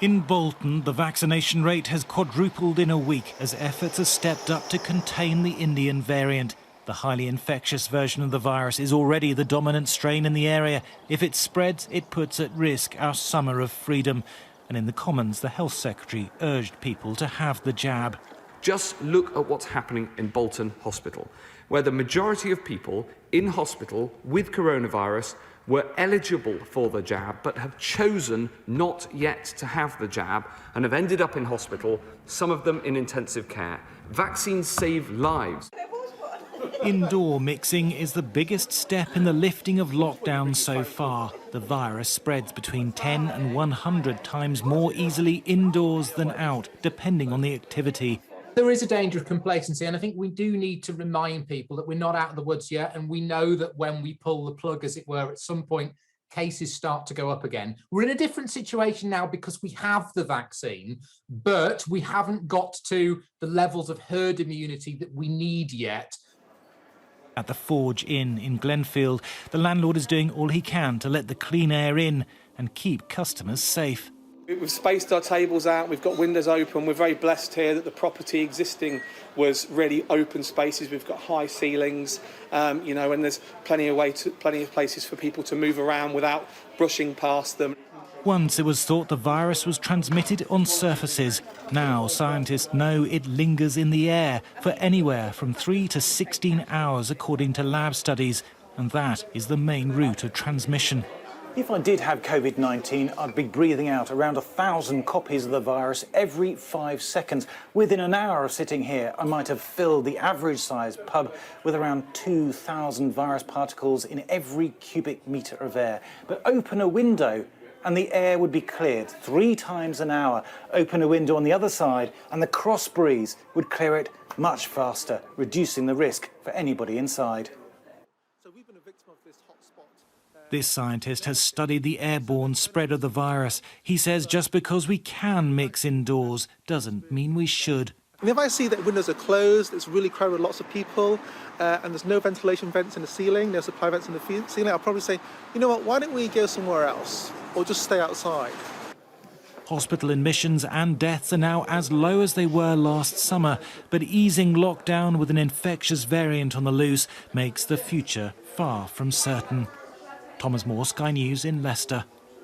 In Bolton, the vaccination rate has quadrupled in a week as efforts are stepped up to contain the Indian variant. The highly infectious version of the virus is already the dominant strain in the area. If it spreads, it puts at risk our summer of freedom. And in the Commons, the Health Secretary urged people to have the jab. Just look at what's happening in Bolton Hospital, where the majority of people in hospital with coronavirus were eligible for the jab but have chosen not yet to have the jab and have ended up in hospital, some of them in intensive care. Vaccines save lives. Indoor mixing is the biggest step in the lifting of lockdown so far. The virus spreads between 10 and 100 times more easily indoors than out, depending on the activity. There is a danger of complacency, and I think we do need to remind people that we're not out of the woods yet, and we know that when we pull the plug, as it were, at some point, cases start to go up again. We're in a different situation now because we have the vaccine, but we haven't got to the levels of herd immunity that we need yet. At the Forge Inn in Glenfield, the landlord is doing all he can to let the clean air in and keep customers safe. We've spaced our tables out, we've got windows open. We're very blessed here that the property existing was really open spaces. We've got high ceilings, and there's plenty of places for people to move around without brushing past them. Once it was thought the virus was transmitted on surfaces. Now scientists know it lingers in the air for anywhere from 3 to 16 hours, according to lab studies. And that is the main route of transmission. If I did have COVID-19, I'd be breathing out around 1,000 copies of the virus every 5 seconds. Within an hour of sitting here, I might have filled the average-sized pub with around 2,000 virus particles in every cubic metre of air. But open a window and the air would be cleared 3 times an hour. Open a window on the other side and the cross breeze would clear it much faster, reducing the risk for anybody inside. This scientist has studied the airborne spread of the virus. He says just because we can mix indoors doesn't mean we should. And if I see that windows are closed, it's really crowded with lots of people, and there's no ventilation vents in the ceiling, no supply vents in the ceiling, I'll probably say, you know what, why don't we go somewhere else, or just stay outside. Hospital admissions and deaths are now as low as they were last summer, but easing lockdown with an infectious variant on the loose makes the future far from certain. Thomas Moore, Sky News in Leicester.